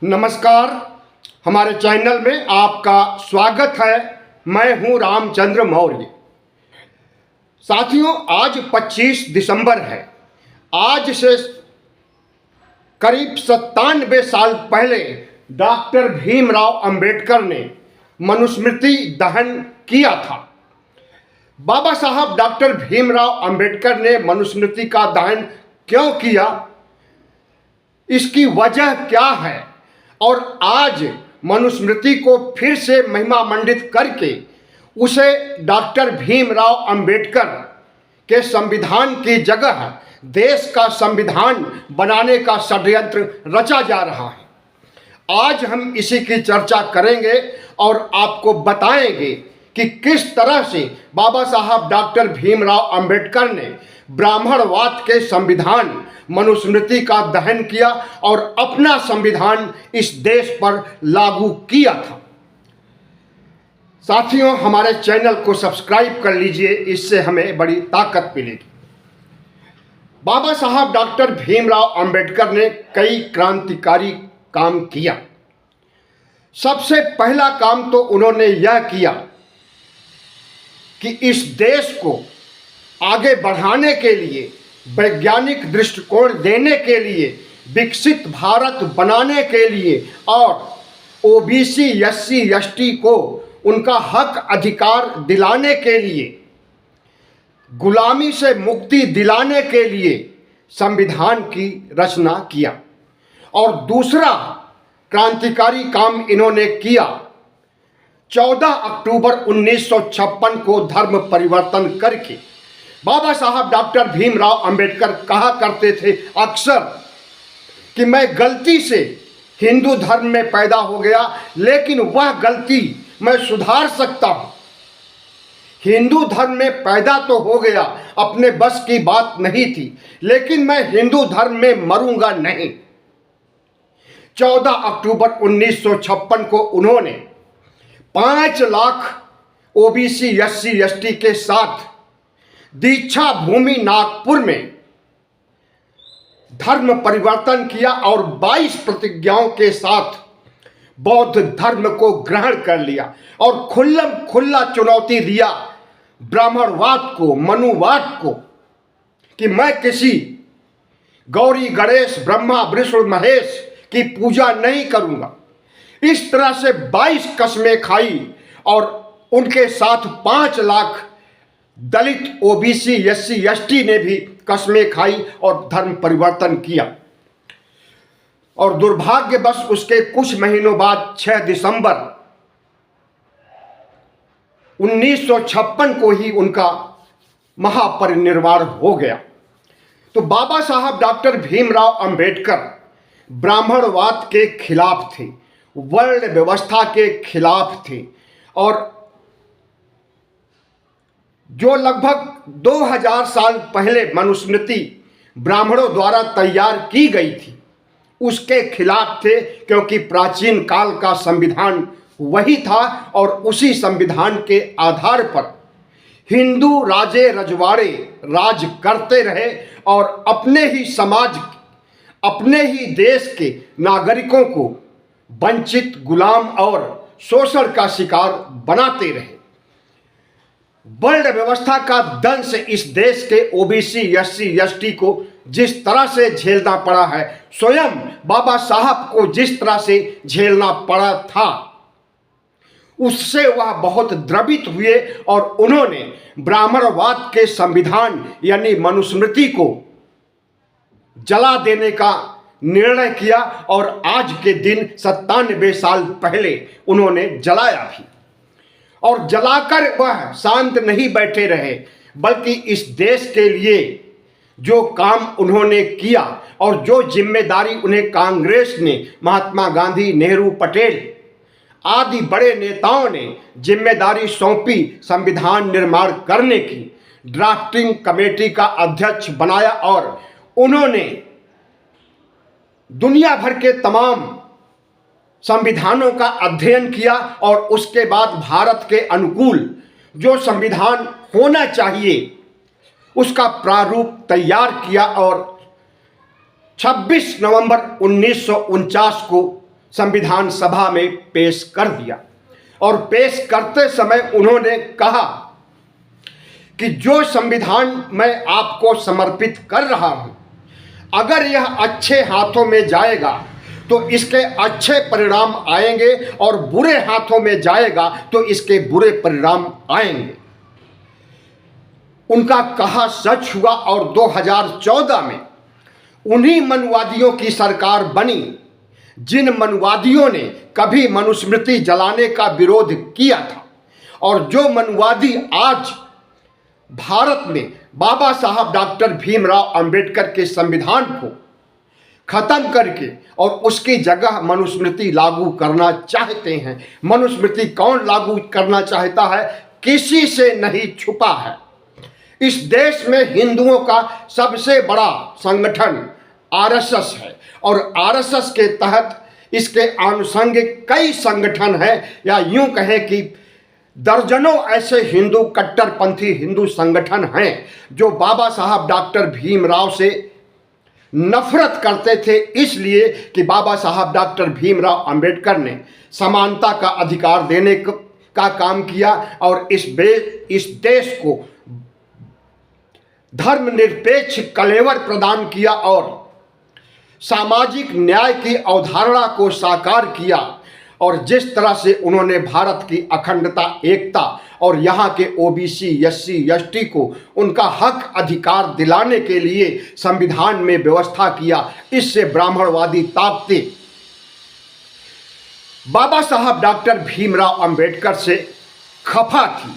नमस्कार, हमारे चैनल में आपका स्वागत है। मैं हूं रामचंद्र मौर्य। साथियों, आज 25 दिसंबर है। आज से करीब 97 साल पहले डॉक्टर भीमराव अंबेडकर ने मनुस्मृति दहन किया था। बाबा साहब डॉक्टर भीमराव अंबेडकर ने मनुस्मृति का दहन क्यों किया, इसकी वजह क्या है, और आज मनुस्मृति को फिर से महिमा मंडित करके उसे डॉक्टर भीमराव अंबेडकर के संविधान की जगह देश का संविधान बनाने का षड्यंत्र रचा जा रहा है। आज हम इसी की चर्चा करेंगे और आपको बताएंगे कि किस तरह से बाबा साहब डॉक्टर भीमराव अंबेडकर ने ब्राह्मणवाद के संविधान मनुस्मृति का दहन किया और अपना संविधान इस देश पर लागू किया था। साथियों, हमारे चैनल को सब्सक्राइब कर लीजिए, इससे हमें बड़ी ताकत मिलेगी। बाबा साहब डॉक्टर भीमराव अंबेडकर ने कई क्रांतिकारी काम किया। सबसे पहला काम तो उन्होंने यह किया कि इस देश को आगे बढ़ाने के लिए, वैज्ञानिक दृष्टिकोण देने के लिए, विकसित भारत बनाने के लिए और ओबीसी एससी एसटी को उनका हक अधिकार दिलाने के लिए, गुलामी से मुक्ति दिलाने के लिए संविधान की रचना किया। और दूसरा क्रांतिकारी काम इन्होंने किया, 14 अक्टूबर 1956 को धर्म परिवर्तन करके। बाबा साहब डॉक्टर भीमराव अंबेडकर कहा करते थे अक्सर कि मैं गलती से हिंदू धर्म में पैदा हो गया, लेकिन वह गलती मैं सुधार सकता हूं। हिंदू धर्म में पैदा तो हो गया, अपने बस की बात नहीं थी, लेकिन मैं हिंदू धर्म में मरूंगा नहीं। 14 अक्टूबर 1956 को उन्होंने 5 लाख ओबीसी एससी एसटी के साथ दीक्षा भूमि नागपुर में धर्म परिवर्तन किया और 22 प्रतिज्ञाओं के साथ बौद्ध धर्म को ग्रहण कर लिया और खुला चुनौती दिया ब्राह्मणवाद को, मनुवाद को, कि मैं किसी गौरी गणेश ब्रह्मा विष्णु महेश की पूजा नहीं करूंगा। इस तरह से 22 कस्में खाई और उनके साथ 5 लाख दलित ओबीसी एससी एसटी ने भी कस्में खाई और धर्म परिवर्तन किया। और दुर्भाग्यवश उसके कुछ महीनों बाद 6 दिसंबर 1956 को ही उनका महापरिनिर्वाण हो गया। तो बाबा साहब डॉक्टर भीमराव अंबेडकर ब्राह्मणवाद के खिलाफ थे, वर्ण व्यवस्था के खिलाफ थे, और जो लगभग 2000 साल पहले मनुस्मृति ब्राह्मणों द्वारा तैयार की गई थी उसके खिलाफ थे, क्योंकि प्राचीन काल का संविधान वही था और उसी संविधान के आधार पर हिंदू राजे रजवाड़े राज करते रहे और अपने ही समाज, अपने ही देश के नागरिकों को वंचित, गुलाम और शोषण का शिकार बनाते रहे। वर्ण व्यवस्था का दंश इस देश के ओबीसी एससी एसटी को जिस तरह से झेलना पड़ा है, स्वयं बाबा साहब को जिस तरह से झेलना पड़ा था, उससे वह बहुत द्रवित हुए और उन्होंने ब्राह्मणवाद के संविधान यानी मनुस्मृति को जला देने का निर्णय किया। और आज के दिन 97 साल पहले उन्होंने जलाया भी, और जलाकर वह शांत नहीं बैठे रहे, बल्कि इस देश के लिए जो काम उन्होंने किया और जो जिम्मेदारी उन्हें कांग्रेस ने, महात्मा गांधी, नेहरू, पटेल आदि बड़े नेताओं ने जिम्मेदारी सौंपी संविधान निर्माण करने की, ड्राफ्टिंग कमेटी का अध्यक्ष बनाया और उन्होंने दुनिया भर के तमाम संविधानों का अध्ययन किया और उसके बाद भारत के अनुकूल जो संविधान होना चाहिए उसका प्रारूप तैयार किया और 26 नवंबर 1949 को संविधान सभा में पेश कर दिया और पेश करते समय उन्होंने कहा कि जो संविधान मैं आपको समर्पित कर रहा हूं, अगर यह अच्छे हाथों में जाएगा तो इसके अच्छे परिणाम आएंगे और बुरे हाथों में जाएगा तो इसके बुरे परिणाम आएंगे। उनका कहा सच हुआ और 2014 में उन्हीं मनुवादियों की सरकार बनी जिन मनुवादियों ने कभी मनुस्मृति जलाने का विरोध किया था, और जो मनुवादी आज भारत में बाबा साहब डॉक्टर भीमराव अंबेडकर के संविधान को खत्म करके और उसकी जगह मनुस्मृति लागू करना चाहते हैं। मनुस्मृति कौन लागू करना चाहता है? किसी से नहीं छुपा है। इस देश में हिंदुओं का सबसे बड़ा संगठन आरएसएस है और आरएसएस के तहत इसके आनुषंगिक कई संगठन हैं, या यूं कहें कि दर्जनों ऐसे हिंदू कट्टरपंथी हिंदू संगठन हैं जो बाबा साहब डॉक्टर भीमराव से नफरत करते थे, इसलिए कि बाबा साहब डॉक्टर भीमराव अंबेडकर ने समानता का अधिकार देने का काम किया और इस देश को धर्मनिरपेक्ष कलेवर प्रदान किया और सामाजिक न्याय की अवधारणा को साकार किया। और जिस तरह से उन्होंने भारत की अखंडता, एकता और यहाँ के ओबीसी, एससी, एसटी को उनका हक अधिकार दिलाने के लिए संविधान में व्यवस्था किया, इससे ब्राह्मणवादी ताकतें बाबा साहब डॉक्टर भीमराव अंबेडकर से खफा थी।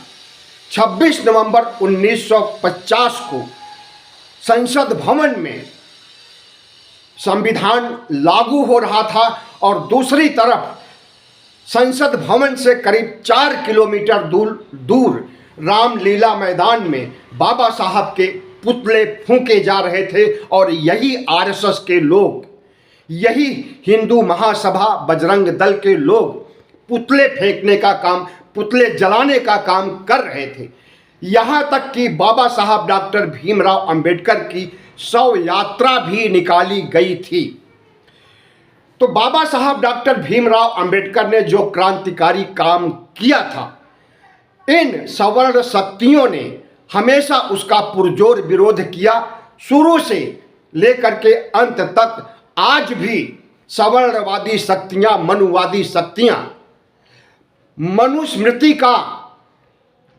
26 नवंबर 1950 को संसद भवन में संविधान लागू हो रहा था और दूसरी तरफ संसद भवन से करीब 4 किलोमीटर दूर रामलीला मैदान में बाबा साहब के पुतले फूंके जा रहे थे और यही आरएसएस के लोग, यही हिंदू महासभा बजरंग दल के लोग पुतले फेंकने का काम, पुतले जलाने का काम कर रहे थे। यहाँ तक कि बाबा साहब डॉक्टर भीमराव अंबेडकर की शव यात्रा भी निकाली गई थी। तो बाबा साहब डॉक्टर भीमराव अंबेडकर ने जो क्रांतिकारी काम किया था, इन सवर्ण शक्तियों ने हमेशा उसका पुरजोर विरोध किया। शुरू से लेकर के अंत तक आज भी सवर्णवादी शक्तियां, मनुवादी शक्तियां मनुस्मृति का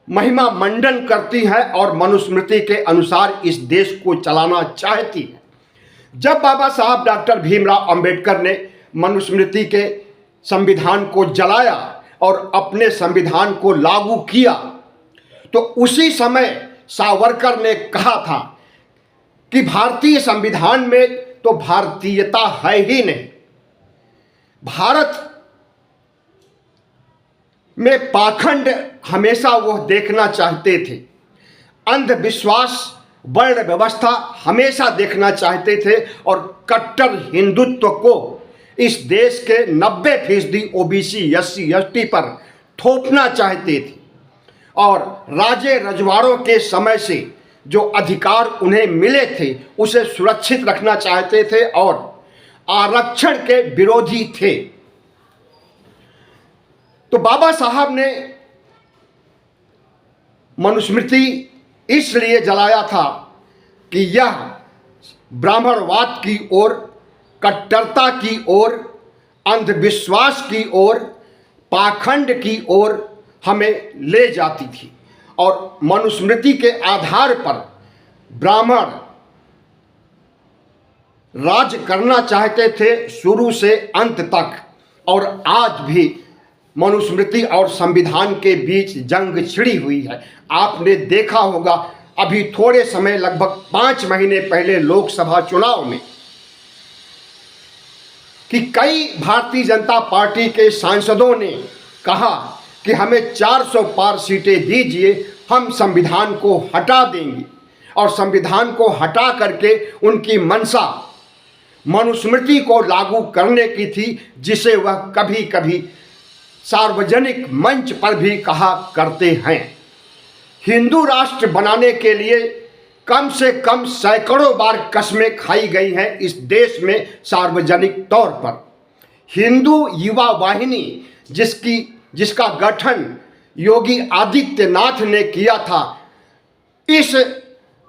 महिमा मंडन करती हैं और मनुस्मृति के अनुसार इस देश को चलाना चाहती है। जब बाबा साहब डॉक्टर भीमराव अंबेडकर ने मनुस्मृति के संविधान को जलाया और अपने संविधान को लागू किया, तो उसी समय सावरकर ने कहा था कि भारतीय संविधान में तो भारतीयता है ही नहीं। भारत में पाखंड हमेशा वो देखना चाहते थे, अंधविश्वास, वर्ण व्यवस्था हमेशा देखना चाहते थे और कट्टर हिंदुत्व को इस देश के 90% ओबीसी, एससी, एसटी पर थोपना चाहते थे। और राजे रजवाड़ों के समय से जो अधिकार उन्हें मिले थे उसे सुरक्षित रखना चाहते थे और आरक्षण के विरोधी थे। तो बाबा साहब ने मनुस्मृति इसलिए जलाया था कि यह ब्राह्मणवाद की ओर, कट्टरता की ओर, अंधविश्वास की ओर, पाखंड की ओर हमें ले जाती थी। और मनुस्मृति के आधार पर ब्राह्मण राज करना चाहते थे शुरू से अंत तक, और आज भी मनुस्मृति और संविधान के बीच जंग छिड़ी हुई है। आपने देखा होगा अभी थोड़े समय, लगभग 5 महीने पहले लोकसभा चुनाव में, कि कई भारतीय जनता पार्टी के सांसदों ने कहा कि हमें 400 पार सीटें दीजिए, हम संविधान को हटा देंगे। और संविधान को हटा करके उनकी मंशा मनुस्मृति को लागू करने की थी, जिसे वह कभी कभी सार्वजनिक मंच पर भी कहा करते हैं। हिंदू राष्ट्र बनाने के लिए कम से कम सैकड़ों बार कस्में खाई गई हैं इस देश में सार्वजनिक तौर पर। हिंदू युवा वाहिनी जिसका गठन योगी आदित्यनाथ ने किया था, इस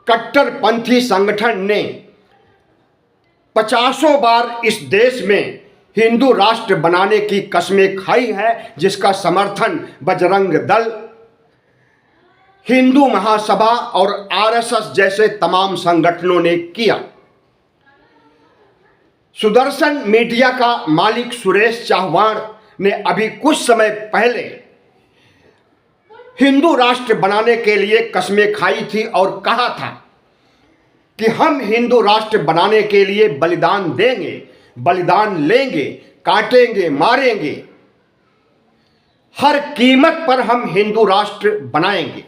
कट्टरपंथी संगठन ने 50 बार इस देश में हिंदू राष्ट्र बनाने की कस्में खाई है, जिसका समर्थन बजरंग दल, हिंदू महासभा और आरएसएस जैसे तमाम संगठनों ने किया। सुदर्शन मीडिया का मालिक सुरेश चौहान ने अभी कुछ समय पहले हिंदू राष्ट्र बनाने के लिए कस्में खाई थी और कहा था कि हम हिंदू राष्ट्र बनाने के लिए बलिदान देंगे, बलिदान लेंगे, काटेंगे, मारेंगे, हर कीमत पर हम हिंदू राष्ट्र बनाएंगे।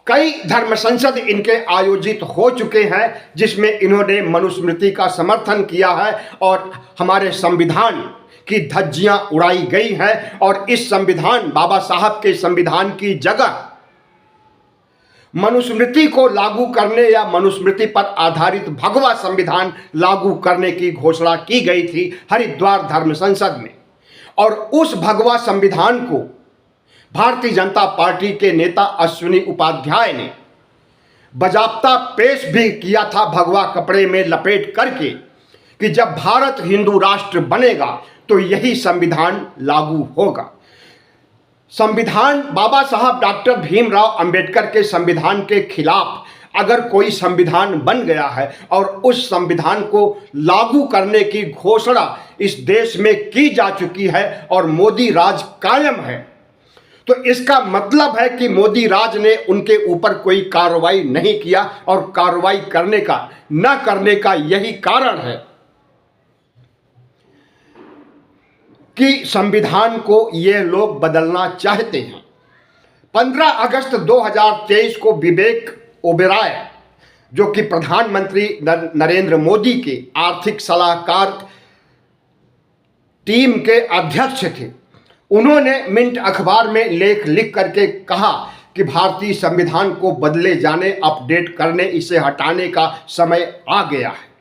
कई धर्म संसद इनके आयोजित हो चुके हैं, जिसमें इन्होंने मनुस्मृति का समर्थन किया है और हमारे संविधान की धज्जियां उड़ाई गई हैं। और इस संविधान, बाबा साहब के संविधान की जगह मनुस्मृति को लागू करने या मनुस्मृति पर आधारित भगवा संविधान लागू करने की घोषणा की गई थी हरिद्वार धर्म संसद में। और उस भगवा संविधान को भारतीय जनता पार्टी के नेता अश्विनी उपाध्याय ने बाजाप्ता पेश भी किया था, भगवा कपड़े में लपेट करके, कि जब भारत हिंदू राष्ट्र बनेगा तो यही संविधान लागू होगा। संविधान, बाबा साहब डॉक्टर भीमराव अंबेडकर के संविधान के खिलाफ अगर कोई संविधान बन गया है और उस संविधान को लागू करने की घोषणा इस देश में की जा चुकी है और मोदी राज कायम है, तो इसका मतलब है कि मोदी राज ने उनके ऊपर कोई कार्रवाई नहीं किया और कार्रवाई करने का न करने का यही कारण है कि संविधान को ये लोग बदलना चाहते हैं। 15 अगस्त 2023 को विवेक ओबेरॉय, जो कि प्रधानमंत्री नरेंद्र मोदी के आर्थिक सलाहकार टीम के अध्यक्ष थे, उन्होंने मिंट अखबार में लेख लिख करके कहा कि भारतीय संविधान को बदले जाने, अपडेट करने, इसे हटाने का समय आ गया है।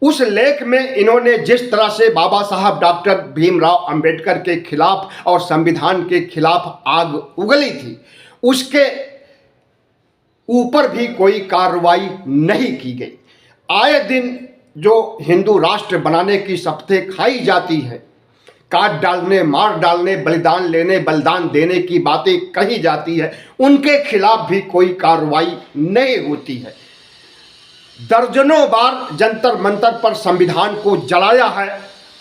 उस लेख में इन्होंने जिस तरह से बाबा साहब डॉक्टर भीमराव अंबेडकर के खिलाफ और संविधान के खिलाफ आग उगली थी, उसके ऊपर भी कोई कार्रवाई नहीं की गई। आए दिन जो हिंदू राष्ट्र बनाने की शपथें खाई जाती है, काट डालने, मार डालने, बलिदान लेने, बलिदान देने की बातें कही जाती है, उनके खिलाफ भी कोई कार्रवाई नहीं होती है। दर्जनों बार जंतर मंतर पर संविधान को जलाया है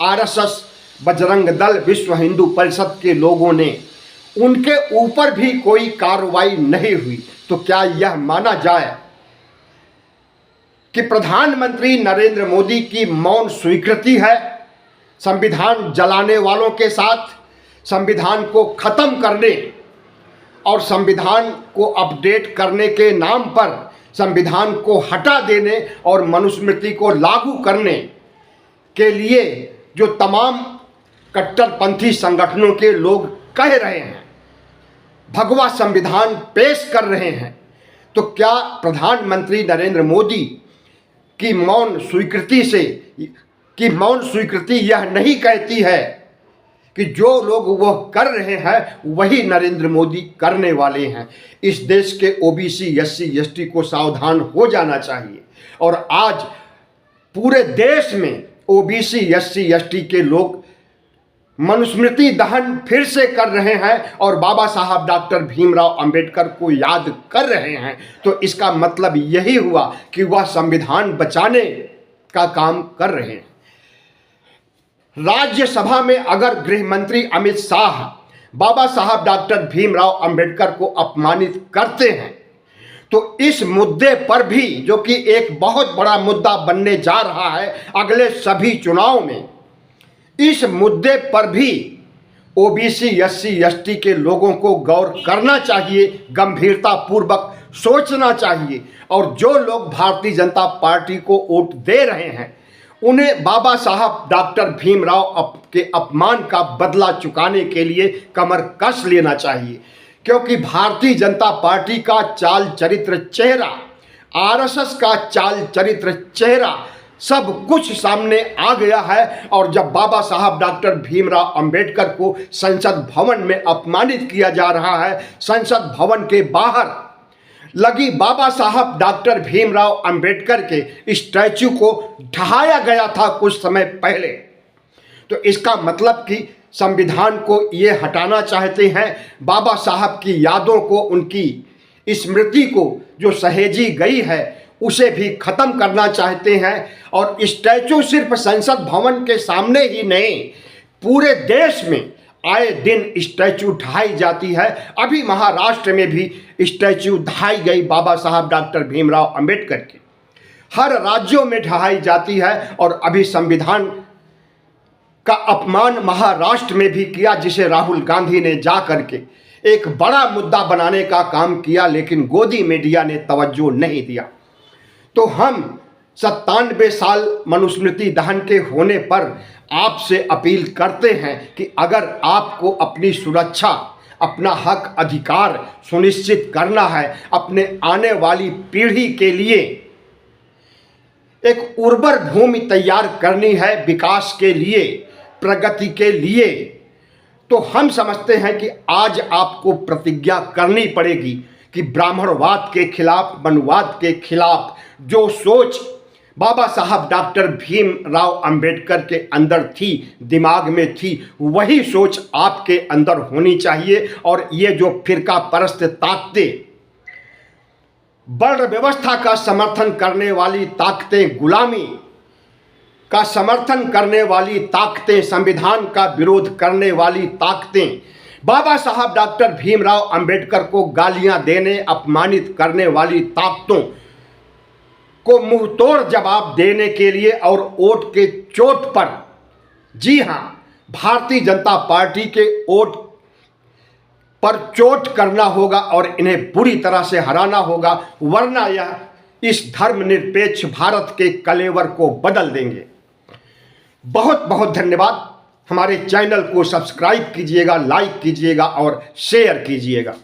आरएसएस, बजरंग दल, विश्व हिंदू परिषद के लोगों ने, उनके ऊपर भी कोई कार्रवाई नहीं हुई। तो क्या यह माना जाए कि प्रधानमंत्री नरेंद्र मोदी की मौन स्वीकृति है संविधान जलाने वालों के साथ, संविधान को खत्म करने और संविधान को अपडेट करने के नाम पर संविधान को हटा देने और मनुस्मृति को लागू करने के लिए जो तमाम कट्टरपंथी संगठनों के लोग कह रहे हैं, भगवा संविधान पेश कर रहे हैं, तो क्या प्रधानमंत्री नरेंद्र मोदी की मौन स्वीकृति यह नहीं कहती है कि जो लोग वह कर रहे हैं वही नरेंद्र मोदी करने वाले हैं। इस देश के ओबीसी, एससी, एसटी को सावधान हो जाना चाहिए। और आज पूरे देश में ओबीसी, एससी, एसटी के लोग मनुस्मृति दहन फिर से कर रहे हैं और बाबा साहब डॉक्टर भीमराव अंबेडकर को याद कर रहे हैं। तो इसका मतलब यही हुआ कि वह संविधान बचाने का काम कर रहे हैं। राज्यसभा में अगर गृह मंत्री अमित शाह बाबा साहब डॉक्टर भीमराव अंबेडकर को अपमानित करते हैं, तो इस मुद्दे पर भी, जो कि एक बहुत बड़ा मुद्दा बनने जा रहा है अगले सभी चुनाव में, इस मुद्दे पर भी ओबीसी, एससी, एसटी के लोगों को गौर करना चाहिए, गंभीरता पूर्वक सोचना चाहिए। और जो लोग भारतीय जनता पार्टी को वोट दे रहे हैं, उन्हें बाबा साहब डॉक्टर भीमराव के अपमान का बदला चुकाने के लिए कमर कस लेना चाहिए। क्योंकि भारतीय जनता पार्टी का चाल चरित्र चेहरा, आरएसएस का चाल चरित्र चेहरा सब कुछ सामने आ गया है। और जब बाबा साहब डॉक्टर भीमराव अंबेडकर को संसद भवन में अपमानित किया जा रहा है, संसद भवन के बाहर लगी बाबा साहब डॉक्टर भीमराव अंबेडकर के स्टैचू को ढहाया गया था कुछ समय पहले, तो इसका मतलब कि संविधान को ये हटाना चाहते हैं, बाबा साहब की यादों को, उनकी स्मृति को जो सहेजी गई है उसे भी खत्म करना चाहते हैं। और स्टैचू सिर्फ संसद भवन के सामने ही नहीं, पूरे देश में आए दिन स्टैचू ढहाई जाती है। अभी महाराष्ट्र में भी स्टैचू ढहाई गई बाबा साहब डॉक्टर भीमराव अंबेडकर की, हर राज्यों में ढहाई जाती है। और अभी संविधान का अपमान महाराष्ट्र में भी किया, जिसे राहुल गांधी ने जा करके एक बड़ा मुद्दा बनाने का काम किया, लेकिन गोदी मीडिया ने तवज्जो नहीं दिया। तो हम 97 साल मनुस्मृति दहन के होने पर आपसे अपील करते हैं कि अगर आपको अपनी सुरक्षा, अपना हक अधिकार सुनिश्चित करना है, अपने आने वाली पीढ़ी के लिए एक उर्वर भूमि तैयार करनी है, विकास के लिए, प्रगति के लिए, तो हम समझते हैं कि आज आपको प्रतिज्ञा करनी पड़ेगी कि ब्राह्मणवाद के खिलाफ, मनुवाद के खिलाफ जो सोच बाबा साहब डॉक्टर भीमराव अंबेडकर के अंदर थी, दिमाग में थी, वही सोच आपके अंदर होनी चाहिए। और ये जो फिरका परस्त ताकतें, वर्ण व्यवस्था का समर्थन करने वाली ताकतें, गुलामी का समर्थन करने वाली ताकतें, संविधान का विरोध करने वाली ताकतें, बाबा साहब डॉक्टर भीमराव अंबेडकर को गालियां देने, अपमानित करने वाली ताकतों को मुंहतोड़ जवाब देने के लिए और वोट के चोट पर, जी हां, भारतीय जनता पार्टी के वोट पर चोट करना होगा और इन्हें बुरी तरह से हराना होगा, वरना यह इस धर्मनिरपेक्ष भारत के कलेवर को बदल देंगे। बहुत बहुत धन्यवाद। हमारे चैनल को सब्सक्राइब कीजिएगा, लाइक कीजिएगा और शेयर कीजिएगा।